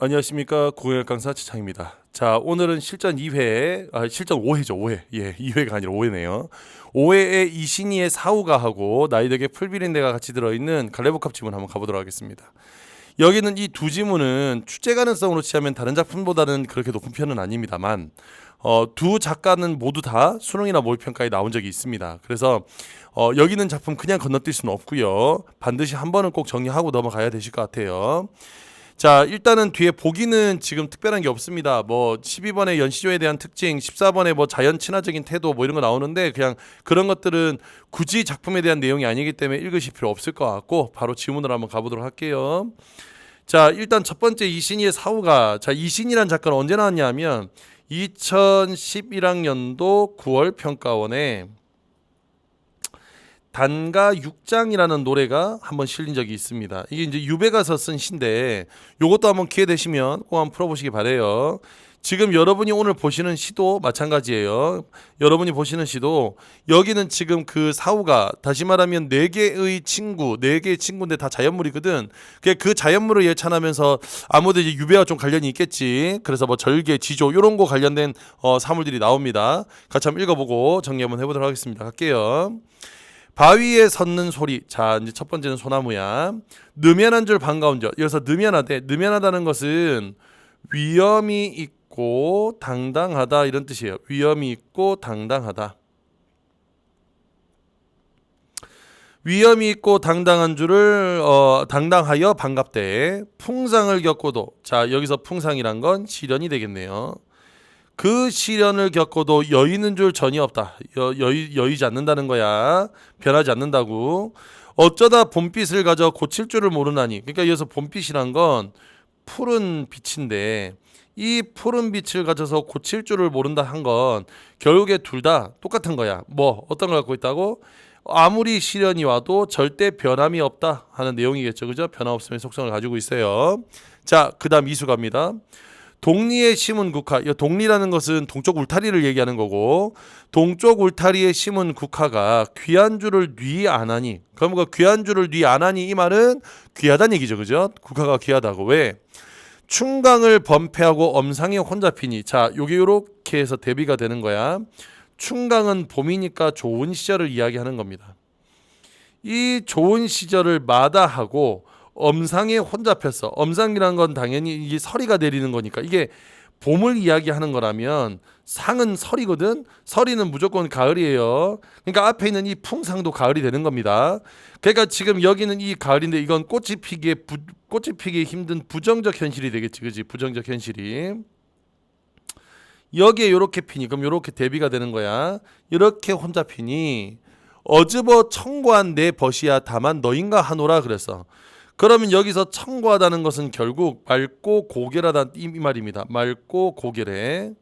안녕하십니까. 국어역 강사 최창입니다. 자, 오늘은 실전 2회, 실전 5회죠. 5회. 예, 2회가 아니라 5회네요. 5회에 이신이의 사후가 하고 나이덕의 풀비린내가 같이 들어있는 갈래복합 지문 한번 가보도록 하겠습니다. 여기는 이 두 지문은 출제 가능성으로 치자면 다른 작품보다는 그렇게 높은 편은 아닙니다만 두 작가는 모두 다 수능이나 모의평가에 나온 적이 있습니다. 그래서 여기는 작품 그냥 건너뛸 수는 없고요. 반드시 한 번은 꼭 정리하고 넘어가야 되실 것 같아요. 자, 일단은 뒤에 보기는 지금 특별한 게 없습니다. 뭐 12번의 연시조에 대한 특징, 14번의 뭐 자연 친화적인 태도 뭐 이런 거 나오는데 그냥 그런 것들은 굳이 작품에 대한 내용이 아니기 때문에 읽으실 필요 없을 것 같고 바로 지문으로 한번 가보도록 할게요. 자, 일단 첫 번째 이신이의 사후가, 자, 이신이란 작가는 언제 나왔냐 하면 2011학년도 9월 평가원에 단가 6장이라는 노래가 한번 실린 적이 있습니다. 이게 이제 유배가서 쓴 시인데 요것도 한번 기회 되시면 꼭 한번 풀어보시기 바래요. 지금 여러분이 오늘 보시는 시도 마찬가지예요. 여러분이 보시는 시도 여기는 지금 그 사후가 다시 말하면 네 개의 친구인데 다 자연물이거든. 그 자연물을 예찬하면서 아무도 이제 유배와 좀 관련이 있겠지. 그래서 뭐 절개, 지조 이런 거 관련된 사물들이 나옵니다. 같이 한번 읽어보고 정리 한번 해보도록 하겠습니다. 갈게요. 바위에 섰는 소리. 자, 이제 첫 번째는 소나무야. 느면한 줄 반가운 줄. 여기서 느면하대. 느면하다는 것은 위엄이 있고 당당하다 이런 뜻이에요. 위엄이 있고 당당하다. 위엄이 있고 당당한 줄을 당당하여 반갑대. 풍상을 겪고도. 자, 여기서 풍상이란 건 시련이 되겠네요. 그 시련을 겪어도 여의는 줄 전혀 없다. 여의지 않는다는 거야. 변하지 않는다고. 어쩌다 봄빛을 가져 고칠 줄을 모르나니. 그러니까 여기서 봄빛이란 건 푸른 빛인데 이 푸른 빛을 가져서 고칠 줄을 모른다 한 건 결국에 둘 다 똑같은 거야. 뭐 어떤 걸 갖고 있다고? 아무리 시련이 와도 절대 변함이 없다 하는 내용이겠죠. 그죠? 변함없음의 속성을 가지고 있어요. 자, 그 다음 이수 갑니다. 동리에 심은 국화. 이 동리라는 것은 동쪽 울타리를 얘기하는 거고 동쪽 울타리에 심은 국화가 귀한 줄을 뉘 안하니. 그럼 그 귀한 줄을 뉘 안하니 이 말은 귀하다는 얘기죠. 그죠? 국화가 귀하다고. 왜? 충강을 범패하고 엄상에 혼자 피니. 자, 요게 요렇게 해서 대비가 되는 거야. 충강은 봄이니까 좋은 시절을 이야기하는 겁니다. 이 좋은 시절을 마다하고 엄상에 혼자 폈어. 엄상이란 건 당연히 이게 서리가 내리는 거니까 이게 봄을 이야기하는 거라면 상은 설이거든. 설이는 무조건 가을이에요. 그러니까 앞에 있는 이 풍상도 가을이 되는 겁니다. 그러니까 지금 여기는 이 가을인데 이건 꽃이 피기 힘든 부정적 현실이 되겠지, 그지? 부정적 현실이 여기에 요렇게 피니 그럼 요렇게 대비가 되는 거야. 이렇게 혼자 피니 어즈버 청고한 내 벗이야 다만 너인가 하노라 그랬어. 그러면 여기서 청고하다는 것은 결국 맑고 고결하다 이 말입니다. 맑고 고결해.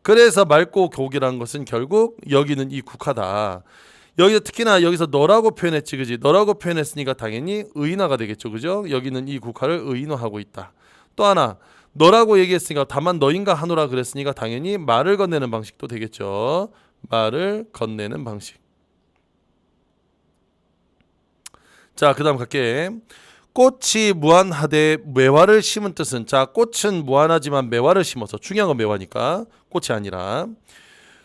그래서 맑고 고결한 것은 결국 여기는 이 국화다. 여기서 특히나 여기서 너라고 표현했지, 그지? 너라고 표현했으니까 당연히 의인화가 되겠죠, 그죠? 여기는 이 국화를 의인화하고 있다. 또 하나 너라고 얘기했으니까 다만 너인가 하노라 그랬으니까 당연히 말을 건네는 방식도 되겠죠. 말을 건네는 방식. 자, 그 다음 갈게. 꽃이 무한하되 매화를 심은 뜻은, 자, 꽃은 무한하지만 매화를 심어서 중요한 건 매화니까 꽃이 아니라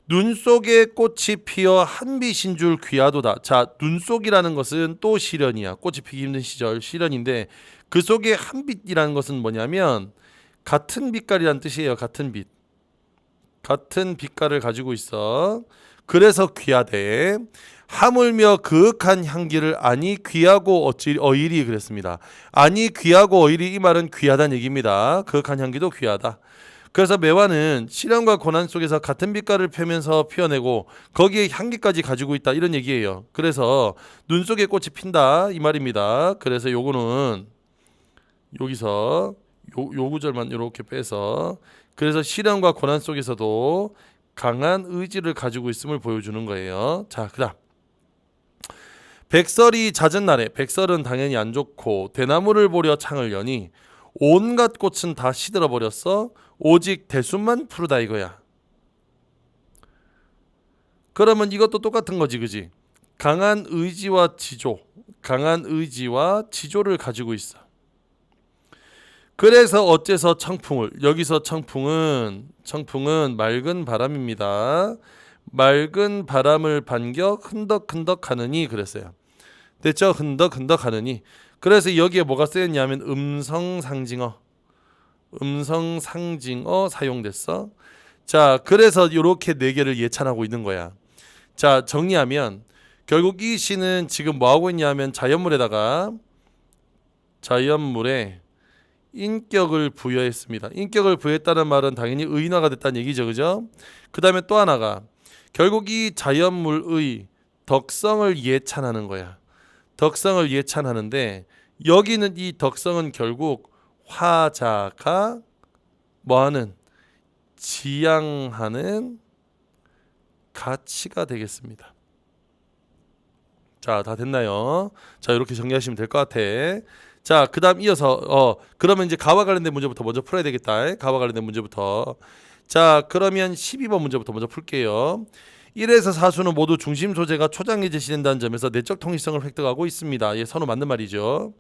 눈 속에 꽃이 피어 한빛인 줄 귀하도다. 자, 눈 속이라는 것은 또 시련이야. 꽃이 피기 힘든 시절 시련인데 그 속에 한빛이라는 것은 뭐냐면 같은 빛깔이란 뜻이에요. 같은 빛. 같은 빛깔을 가지고 있어. 그래서 귀하대. 하물며 그윽한 향기를 아니 귀하고 어일이 그랬습니다. 아니 귀하고 어일이 이 말은 귀하다는 얘기입니다. 그윽한 향기도 귀하다. 그래서 매화는 시련과 고난 속에서 같은 빛깔을 펴면서 피어내고 거기에 향기까지 가지고 있다 이런 얘기예요. 그래서 눈 속에 꽃이 핀다 이 말입니다. 그래서 요거는 여기서 요 구절만 이렇게 빼서 그래서 시련과 고난 속에서도 강한 의지를 가지고 있음을 보여주는 거예요. 자, 그다음 백설이 잦은 날에, 백설은 당연히 안 좋고 대나무를 보려 창을 여니 온갖 꽃은 다 시들어 버렸어. 오직 대순만 푸르다 이거야. 그러면 이것도 똑같은 거지, 그지? 강한 의지와 지조를 가지고 있어. 그래서 어째서 청풍을 여기서 청풍은 맑은 바람입니다. 맑은 바람을 반겨 흔덕흔덕하느니 그랬어요. 됐죠? 흔덕흔덕하느니. 그래서 여기에 뭐가 쓰였냐면 음성상징어 사용됐어. 자, 그래서 이렇게 네 개를 예찬하고 있는 거야. 자, 정리하면 결국 이 시는 지금 뭐 하고 있냐면 자연물에 인격을 부여했습니다. 인격을 부여했다는 말은 당연히 의인화가 됐다는 얘기죠, 그죠? 그 다음에 또 하나가 결국 이 자연물의 덕성을 예찬하는 거야. 덕성을 예찬하는데 여기는 이 덕성은 결국 화자가 뭐하는 지향하는 가치가 되겠습니다. 자, 다 됐나요? 자, 이렇게 정리하시면 될 것 같아. 자, 그 다음 이어서 그러면 이제 가와 관련된 문제부터 먼저 풀어야 되겠다. 가와 관련된 문제부터. 자, 그러면 12번 문제부터 먼저 풀게요. 1에서 4수는 모두 중심 소재가 초장에 제시된다는 점에서 내적 통일성을 획득하고 있습니다. 예, 선호 맞는 말이죠.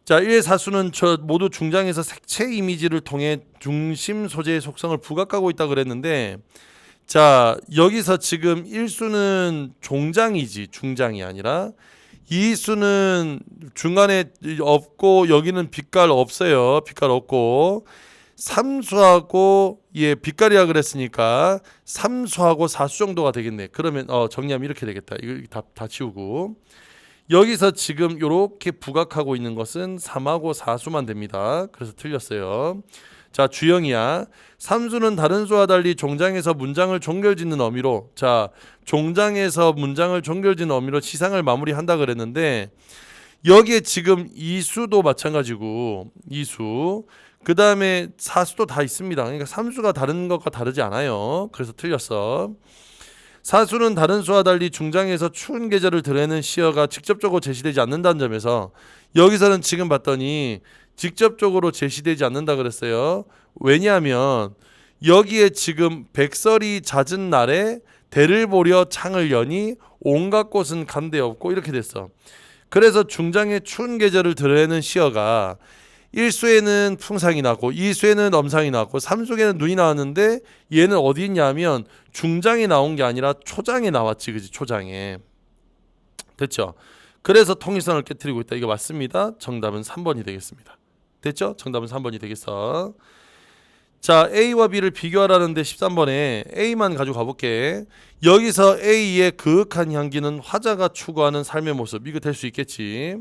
자, 1, 4수는 모두 중장에서 색채 이미지를 통해 중심 소재의 속성을 부각하고 있다 그랬는데, 자, 여기서 지금 1수는 종장이지 중장이 아니라 2수는 중간에 없고 여기는 빛깔 없어요. 빛깔 없고 3수하고 빛깔이라 그랬으니까 3수하고 4수 정도가 되겠네. 그러면 정리하면 이렇게 되겠다. 이거 다 치우고 여기서 지금 이렇게 부각하고 있는 것은 3하고 4수만 됩니다. 그래서 틀렸어요. 자, 주영이야. 3수는 다른 수와 달리 종장에서 문장을 종결짓는 어미로, 자, 종장에서 문장을 종결짓는 어미로 시상을 마무리한다 그랬는데 여기에 지금 2수도 마찬가지고 2수 그 다음에 4수도 다 있습니다. 그러니까 3수가 다른 것과 다르지 않아요. 그래서 틀렸어. 4수는 다른 수와 달리 중장에서 추운 계절을 드러내는 시어가 직접적으로 제시되지 않는다는 점에서 여기서는 지금 봤더니 직접적으로 제시되지 않는다 그랬어요. 왜냐하면 여기에 지금 백설이 잦은 날에 대를 보려 창을 여니 온갖 곳은 간데 없고 이렇게 됐어. 그래서 중장의 추운 계절을 드러내는 시어가 1수에는 풍상이 나고 2수에는 엄상이 나고 3수에는 눈이 나왔는데 얘는 어디 있냐면 중장에 나온 게 아니라 초장에 나왔지, 그지? 초장에. 됐죠? 그래서 통일성을 깨트리고 있다. 이거 맞습니다. 정답은 3번이 되겠습니다. 됐죠? 정답은 3번이 되겠어. 자, A와 B를 비교하라는데 13번에 A만 가지고 가볼게. 여기서 A의 그윽한 향기는 화자가 추구하는 삶의 모습. 이거 될 수 있겠지.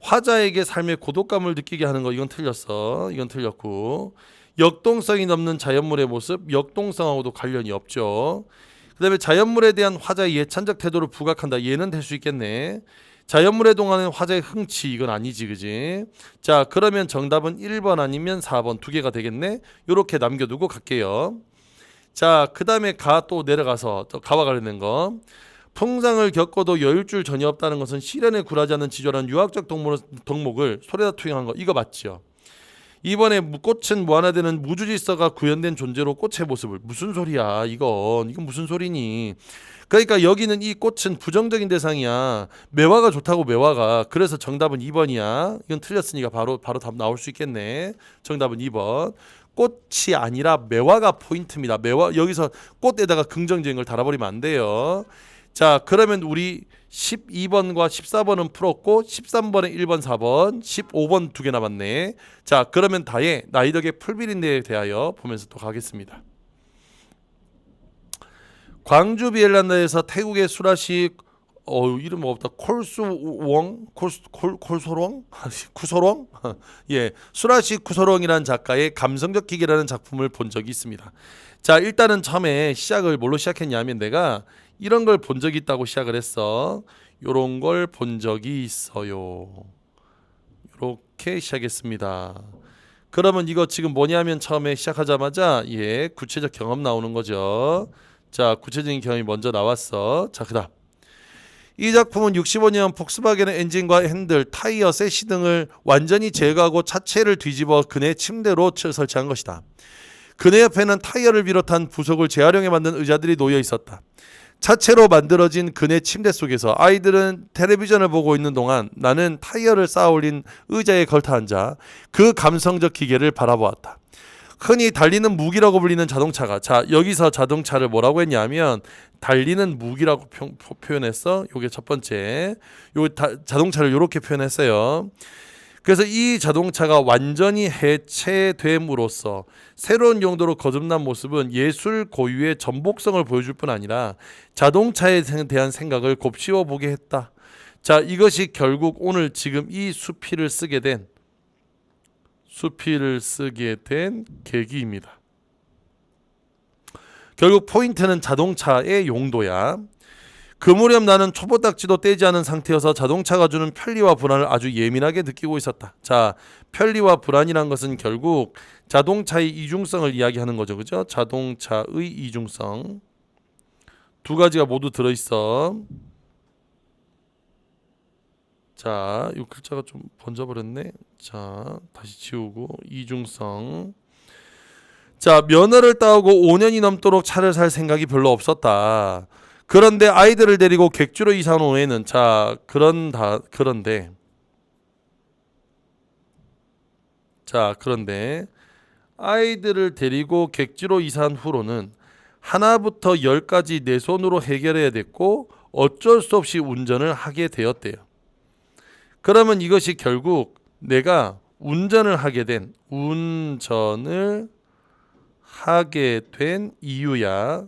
화자에게 삶의 고독감을 느끼게 하는 거, 이건 틀렸어. 이건 틀렸고. 역동성이 넘는 자연물의 모습, 역동성하고도 관련이 없죠. 그 다음에 자연물에 대한 화자의 예찬적 태도를 부각한다. 얘는 될 수 있겠네. 자연물에 동하는 화자의 흥치, 이건 아니지, 그지? 자, 그러면 정답은 1번 아니면 4번 두 개가 되겠네. 요렇게 남겨두고 갈게요. 자, 그 다음에 가 또 내려가서 또 가와 관련된 거. 풍상을 겪어도 여유줄 전혀 없다는 것은 시련에 굴하지 않는 지존한 유학적 덕목을 소리다 투영한 거, 이거 맞죠? 이번에 꽃은 무한화되는 무주질서가 구현된 존재로 꽃의 모습을, 무슨 소리야 이건 무슨 소리니? 그러니까 여기는 이 꽃은 부정적인 대상이야. 매화가 좋다고, 매화가. 그래서 정답은 2번이야. 이건 틀렸으니까 바로 답 나올 수 있겠네. 정답은 2번. 꽃이 아니라 매화가 포인트입니다. 매화, 여기서 꽃에다가 긍정적인 걸 달아버리면 안 돼요. 자, 그러면 우리 12번과 14번은 풀었고 13번에 1번, 4번, 15번 두 개 남았네. 자, 그러면 다의 나이 덕의 풀비린내에 대하여 보면서 또 가겠습니다. 광주 비엘란다에서 태국의 수라시 이름 없다. 콜소롱? 쿠소롱? 예, 수라시 쿠소롱이라는 작가의 감성적 기계라는 작품을 본 적이 있습니다. 자, 일단은 처음에 시작을 뭘로 시작했냐면 내가 이런 걸 본 적이 있다고 시작을 했어. 요런 걸 본 적이 있어요. 이렇게 시작했습니다. 그러면 이거 지금 뭐냐면 처음에 시작하자마자 구체적 경험 나오는 거죠. 자, 구체적인 경험이 먼저 나왔어. 자, 그다음 이 작품은 65년 폭스바겐의 엔진과 핸들, 타이어, 세시 등을 완전히 제거하고 차체를 뒤집어 그네 침대로 설치한 것이다. 그네 옆에는 타이어를 비롯한 부속을 재활용해 만든 의자들이 놓여 있었다. 차체로 만들어진 그네 침대 속에서 아이들은 텔레비전을 보고 있는 동안 나는 타이어를 쌓아 올린 의자에 걸터 앉아 그 감성적 기계를 바라보았다. 흔히 달리는 무기라고 불리는 자동차가, 자 여기서 자동차를 뭐라고 했냐면 달리는 무기라고 표현했어. 요게 첫 번째. 자동차를 이렇게 표현했어요. 그래서 이 자동차가 완전히 해체됨으로써 새로운 용도로 거듭난 모습은 예술 고유의 전복성을 보여줄 뿐 아니라 자동차에 대한 생각을 곱씹어 보게 했다. 자, 이것이 결국 오늘 지금 이 수필을 쓰게 된 계기입니다. 결국 포인트는 자동차의 용도야. 그 무렵 나는 초보딱지도 떼지 않은 상태여서 자동차가 주는 편리와 불안을 아주 예민하게 느끼고 있었다. 자, 편리와 불안이란 것은 결국 자동차의 이중성을 이야기하는 거죠. 그죠? 자동차의 이중성. 두 가지가 모두 들어있어. 자, 이 글자가 좀 번져버렸네. 자, 다시 지우고. 이중성. 자, 면허를 따오고 5년이 넘도록 차를 살 생각이 별로 없었다. 그런데 아이들을 데리고 객주로 이사한 후에는, 자, 그런데 아이들을 데리고 객지로 이사한 후로는 하나부터 10까지 내 손으로 해결해야 됐고 어쩔 수 없이 운전을 하게 되었대요. 그러면 이것이 결국 내가 운전을 하게 된 이유야.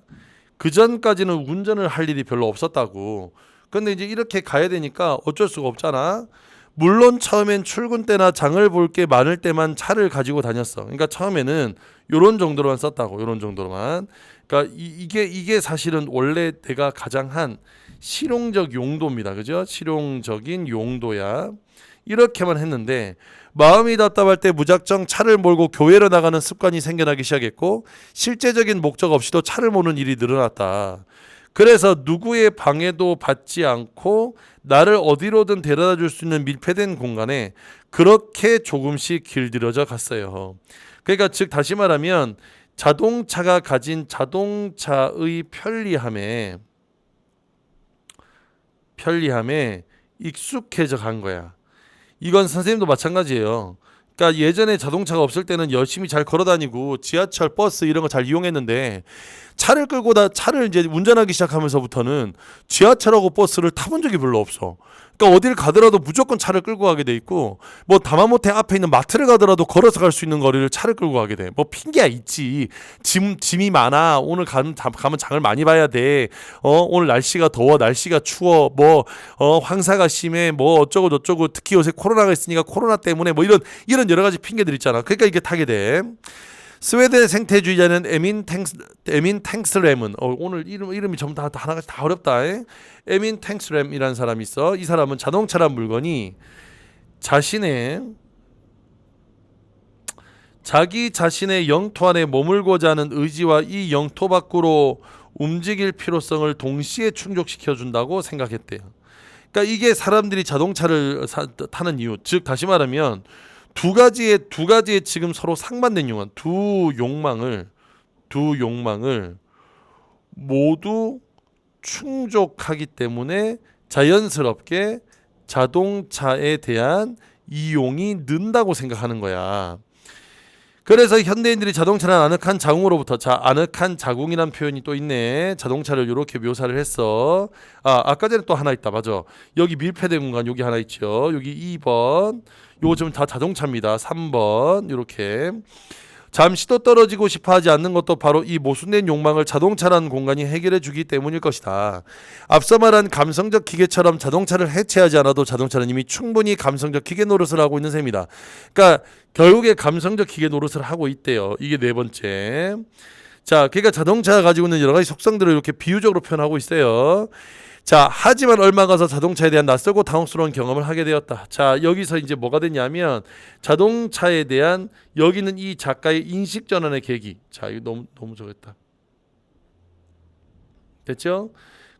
그 전까지는 운전을 할 일이 별로 없었다고. 근데 이제 이렇게 가야 되니까 어쩔 수가 없잖아. 물론 처음엔 출근 때나 장을 볼 게 많을 때만 차를 가지고 다녔어. 그러니까 처음에는 요런 정도로만 썼다고. 요런 정도로만. 그러니까 이게 사실은 원래 내가 가장 한 실용적 용도입니다. 그죠? 실용적인 용도야. 이렇게만 했는데 마음이 답답할 때 무작정 차를 몰고 교회로 나가는 습관이 생겨나기 시작했고 실제적인 목적 없이도 차를 모는 일이 늘어났다. 그래서 누구의 방해도 받지 않고 나를 어디로든 데려다 줄 수 있는 밀폐된 공간에 그렇게 조금씩 길들여져 갔어요. 그러니까 즉 다시 말하면 자동차가 가진 자동차의 편리함에 익숙해져 간 거야. 이건 선생님도 마찬가지예요. 그러니까 예전에 자동차가 없을 때는 열심히 잘 걸어다니고 지하철, 버스 이런 거 잘 이용했는데 차를 이제 운전하기 시작하면서부터는 지하철하고 버스를 타본 적이 별로 없어. 그러니까 어딜 가더라도 무조건 차를 끌고 가게 돼 있고 뭐 다마모테 앞에 있는 마트를 가더라도 걸어서 갈 수 있는 거리를 차를 끌고 가게 돼. 뭐 핑계야 있지. 짐이 많아. 오늘 가면 장을 많이 봐야 돼. 오늘 날씨가 더워, 날씨가 추워. 황사가 심해. 뭐 어쩌고 저쩌고. 특히 요새 코로나가 있으니까 코로나 때문에 뭐 이런 여러 가지 핑계들 있잖아. 그러니까 이게 타게 돼. 스웨덴 생태주의자는 에민 탱스램은 오늘 이름이 전부 다 하나가 다 어렵다. 에민 탱스램이라는 사람이 있어. 이 사람은 자동차란 물건이 자기 자신의 영토 안에 머물고자 하는 의지와 이 영토 밖으로 움직일 필요성을 동시에 충족시켜 준다고 생각했대요. 그러니까 이게 사람들이 자동차를 타는 이유. 즉 다시 말하면 두 가지의 지금 서로 상반된 두 욕망을 모두 충족하기 때문에 자연스럽게 자동차에 대한 이용이 는다고 생각하는 거야. 그래서 현대인들이 자동차는 아늑한 자궁으로부터, 아늑한 자궁이란 표현이 또 있네. 자동차를 이렇게 묘사를 했어. 아까 전에 또 하나 있다. 맞아. 여기 밀폐된 공간 여기 하나 있죠. 여기 2번. 요거 지금 다 자동차입니다. 3번 이렇게. 잠시도 떨어지고 싶어하지 않는 것도 바로 이 모순된 욕망을 자동차라는 공간이 해결해 주기 때문일 것이다. 앞서 말한 감성적 기계처럼 자동차를 해체하지 않아도 자동차는 이미 충분히 감성적 기계 노릇을 하고 있는 셈이다. 그러니까 결국에 감성적 기계 노릇을 하고 있대요. 이게 네 번째. 자, 그러니까 자동차가 가지고 있는 여러 가지 속성들을 이렇게 비유적으로 표현하고 있어요. 자, 하지만 얼마 가서 자동차에 대한 낯설고 당혹스러운 경험을 하게 되었다. 자, 여기서 이제 뭐가 됐냐면 자동차에 대한 여기는 이 작가의 인식 전환의 계기. 자, 이거 너무 적었다. 됐죠?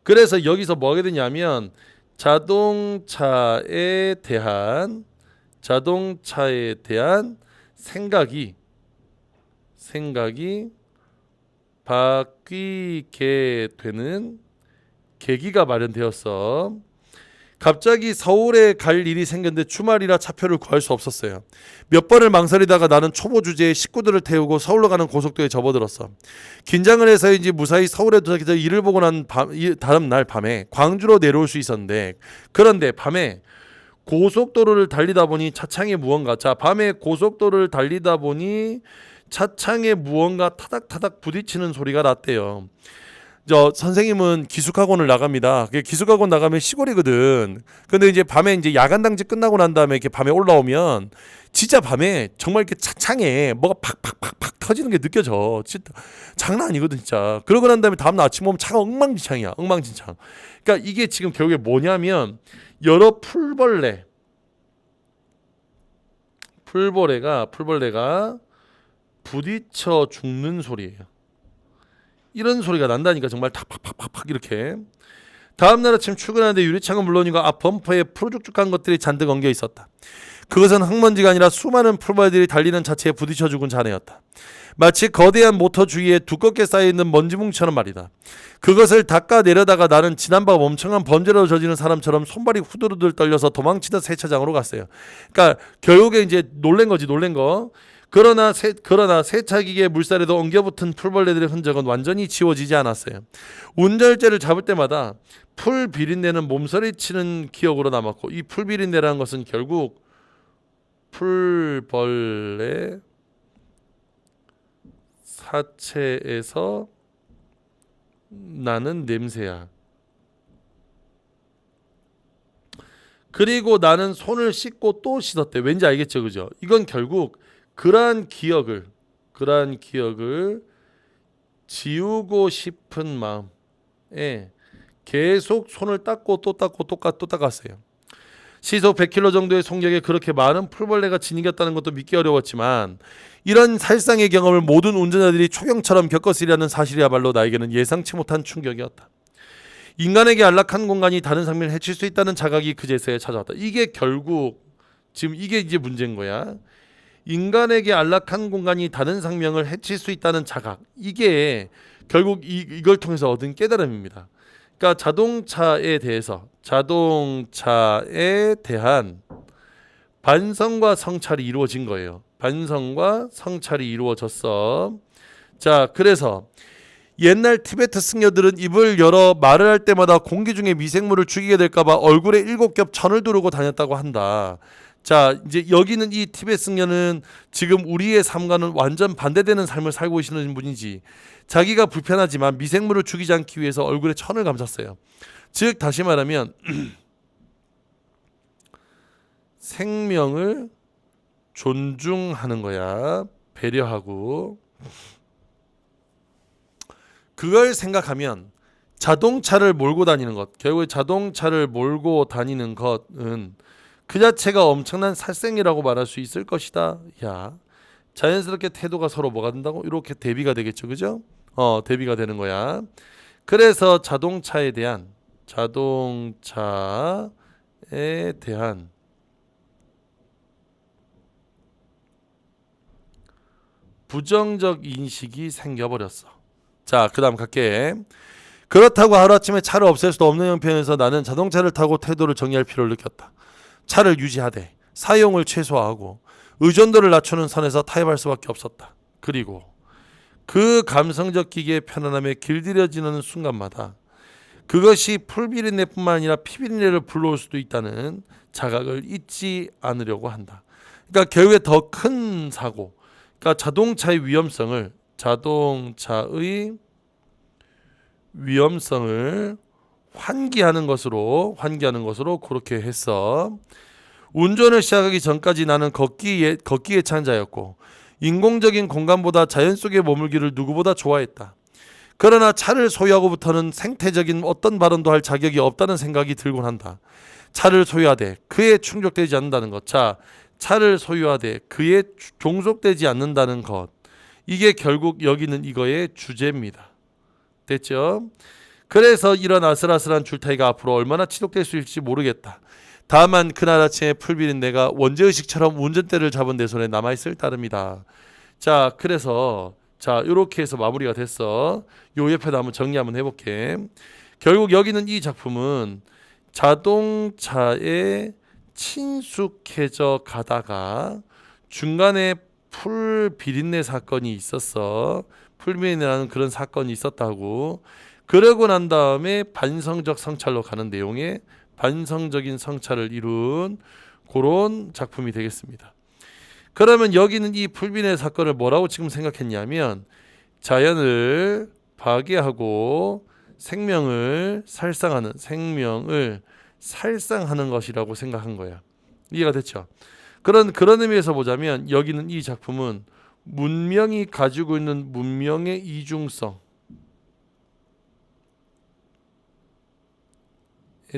그래서 여기서 뭐가 되냐면 자동차에 대한 생각이 바뀌게 되는 계기가 마련되었어. 갑자기 서울에 갈 일이 생겼는데 주말이라 차표를 구할 수 없었어요. 몇 번을 망설이다가 나는 초보 주제에 식구들을 태우고 서울로 가는 고속도로에 접어들었어. 긴장을 해서인지 무사히 서울에 도착해서 일을 보고 난 다음 날 밤에 광주로 내려올 수 있었는데, 그런데 밤에 고속도로를 달리다 보니 차창에 무언가, 밤에 고속도로를 달리다 보니 차창에 무언가 타닥타닥 부딪히는 소리가 났대요. 선생님은 기숙학원을 나갑니다. 기숙학원 나가면 시골이거든. 근데 이제 밤에 이제 야간 당직 끝나고 난 다음에 이렇게 밤에 올라오면 진짜 밤에 정말 이렇게 차창에 뭐가 팍팍팍팍 터지는 게 느껴져. 진짜 장난 아니거든, 진짜. 그러고 난 다음에 다음날 아침 오면 차가 엉망진창이야. 엉망진창. 그러니까 이게 지금 결국에 뭐냐면 여러 풀벌레가 부딪혀 죽는 소리예요. 이런 소리가 난다니까, 정말 탁팍팍팍팍 이렇게. 다음날 아침 출근하는데 유리창은 물론이고 앞 범퍼에 푸르죽죽한 것들이 잔뜩 엉겨 있었다. 그것은 흙먼지가 아니라 수많은 풀벌들이 달리는 자체에 부딪혀 죽은 잔해였다. 마치 거대한 모터 주위에 두껍게 쌓여있는 먼지뭉처럼 말이다. 그것을 닦아내려다가 나는 지난밤 엄청난 범죄를 저지른 사람처럼 손발이 후들후들 떨려서 도망치던 세차장으로 갔어요. 그러니까 결국에 이제 놀란 거. 그러나 세차기계 물살에도 엉겨붙은 풀벌레들의 흔적은 완전히 지워지지 않았어요. 운전대를 잡을 때마다 풀 비린내는 몸서리치는 기억으로 남았고, 이 풀 비린내라는 것은 결국 풀벌레 사체에서 나는 냄새야. 그리고 나는 손을 씻고 또 씻었대. 왠지 알겠죠, 그죠? 이건 결국 그러한 기억을 지우고 싶은 마음에 계속 손을 닦고 또 닦았어요. 시속 100km 정도의 속력에 그렇게 많은 풀벌레가 진익였다는 것도 믿기 어려웠지만, 이런 살상의 경험을 모든 운전자들이 초경처럼 겪었으리라는 사실이야말로 나에게는 예상치 못한 충격이었다. 인간에게 안락한 공간이 다른 생명을 해칠 수 있다는 자각이 그제서야 찾아왔다. 이게 결국 지금 이게 이제 문제인 거야. 인간에게 안락한 공간이 다른 생명을 해칠 수 있다는 자각, 이게 결국 이걸 통해서 얻은 깨달음입니다. 그러니까 자동차에 대한 반성과 성찰이 이루어진 거예요. 반성과 성찰이 이루어졌어. 그래서 옛날 티베트 승려들은 입을 열어 말을 할 때마다 공기 중에 미생물을 죽이게 될까봐 얼굴에 7겹 천을 두르고 다녔다고 한다. 이제 여기는 이 티베트 승려는 지금 우리의 삶과는 완전 반대되는 삶을 살고 계시는 분이지, 자기가 불편하지만 미생물을 죽이지 않기 위해서 얼굴에 천을 감쌌어요. 즉 다시 말하면 생명을 존중하는 거야. 배려하고. 그걸 생각하면 자동차를 몰고 다니는 것, 결국에 자동차를 몰고 다니는 것은 그 자체가 엄청난 살생이라고 말할 수 있을 것이다. 자연스럽게 태도가 서로 뭐가 된다고? 이렇게 대비가 되겠죠, 그죠? 대비가 되는 거야. 그래서 자동차에 대한 부정적 인식이 생겨버렸어. 그 다음 갈게. 그렇다고 하루아침에 차를 없앨 수도 없는 형편에서 나는 자동차를 타고 태도를 정리할 필요를 느꼈다. 차를 유지하되 사용을 최소화하고 의존도를 낮추는 선에서 타협할 수밖에 없었다. 그리고 그 감성적 기계의 편안함에 길들여지는 순간마다 그것이 풀비린내뿐만 아니라 피비린내를 불러올 수도 있다는 자각을 잊지 않으려고 한다. 그러니까 결국에 더 큰 사고, 그러니까 자동차의 위험성을 환기하는 것으로 그렇게 했어. 운전을 시작하기 전까지 나는 걷기에 찬 자였고 인공적인 공간보다 자연 속에 머물기를 누구보다 좋아했다. 그러나 차를 소유하고부터는 생태적인 어떤 발언도 할 자격이 없다는 생각이 들곤 한다. 차를 소유하되 그에 충족되지 않는다는 것. 차를 소유하되 그에 종속되지 않는다는 것. 이게 결국 여기는 이거의 주제입니다. 됐죠? 그래서 이런 아슬아슬한 줄타기가 앞으로 얼마나 지속될 수 있을지 모르겠다. 다만 그날 아침에 풀비린내가 원죄의식처럼 운전대를 잡은 내 손에 남아있을 따름이다. 그래서 이렇게 해서 마무리가 됐어. 요 옆에다 한번 정리 한번 해볼게. 결국 여기는 이 작품은 자동차에 친숙해져 가다가 중간에 풀 비린내 사건이 있었어. 풀 비린내라는 그런 사건이 있었다고. 그러고 난 다음에 반성적 성찰로 가는 내용의 반성적인 성찰을 이룬 그런 작품이 되겠습니다. 그러면 여기는 이 풀비린내 사건을 뭐라고 지금 생각했냐면 자연을 파괴하고 생명을 살상하는 것이라고 생각한 거야. 이해가 됐죠? 그런 의미에서 보자면 여기는 이 작품은 문명이 가지고 있는 문명의 이중성에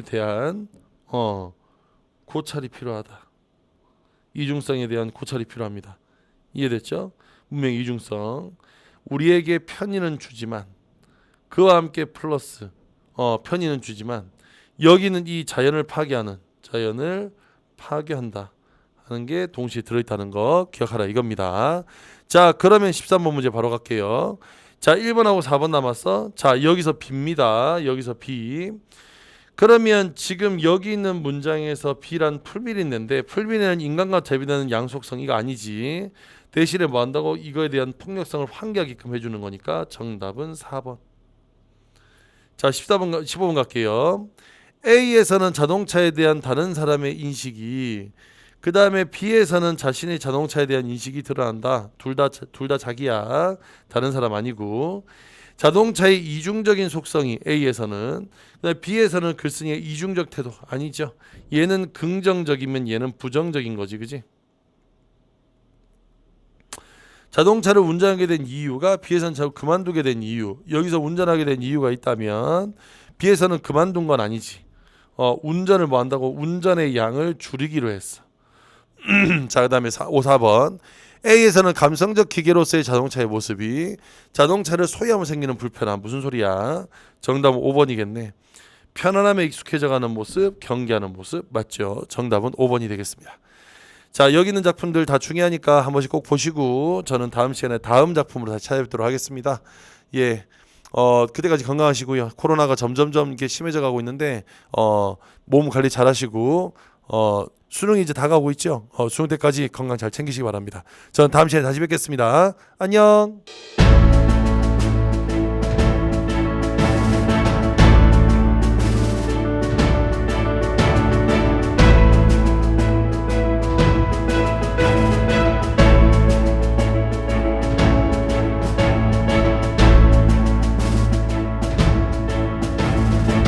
대한 고찰이 필요하다. 이중성에 대한 고찰이 필요합니다. 이해됐죠? 문명의 이중성. 우리에게 편의는 주지만 그와 함께 플러스 편의는 주지만 여기는 이 자연을 파괴한다 하는 게 동시에 들어있다는 거 기억하라 이겁니다. 자, 그러면 13번 문제 바로 갈게요. 자, 1번하고 4번 남았어. 자, 여기서 B입니다. 여기서 B. 그러면 지금 여기 있는 문장에서 B란 풀비린내인데 풀비린내는 인간과 대비되는 양속성 이거 아니지. 대신에 뭐 한다고? 이거에 대한 폭력성을 환기하게끔 해주는 거니까 정답은 4번. 자, 15번 갈게요. A에서는 자동차에 대한 다른 사람의 인식이 그 다음에 B에서는 자신의 자동차에 대한 인식이 드러난다. 둘 다 자기야. 다른 사람 아니고. 자동차의 이중적인 속성이 A에서는 그다음에 B에서는 글쓴이의 이중적 태도 아니죠. 얘는 긍정적이면 얘는 부정적인 거지, 그지? 자동차를 운전하게 된 이유가 B에서는 자꾸 그만두게 된 이유. 여기서 운전하게 된 이유가 있다면 B에서는 그만둔 건 아니지. 운전을 뭐 한다고? 운전의 양을 줄이기로 했어. 자, 그다음에 4번. A에서는 감성적 기계로서의 자동차의 모습이 자동차를 소유하면 생기는 불편함. 무슨 소리야? 정답은 5번이겠네. 편안함에 익숙해져가는 모습, 경계하는 모습. 맞죠? 정답은 5번이 되겠습니다. 자, 여기 있는 작품들 다 중요하니까 한 번씩 꼭 보시고 저는 다음 시간에 다음 작품으로 다시 찾아뵙도록 하겠습니다. 예. 그때까지 건강하시고요. 코로나가 점점점 이렇게 심해져 가고 있는데 몸 관리 잘 하시고 수능이 이제 다가오고 있죠. 수능 때까지 건강 잘 챙기시기 바랍니다. 저는 다음 시간에 다시 뵙겠습니다. 안녕.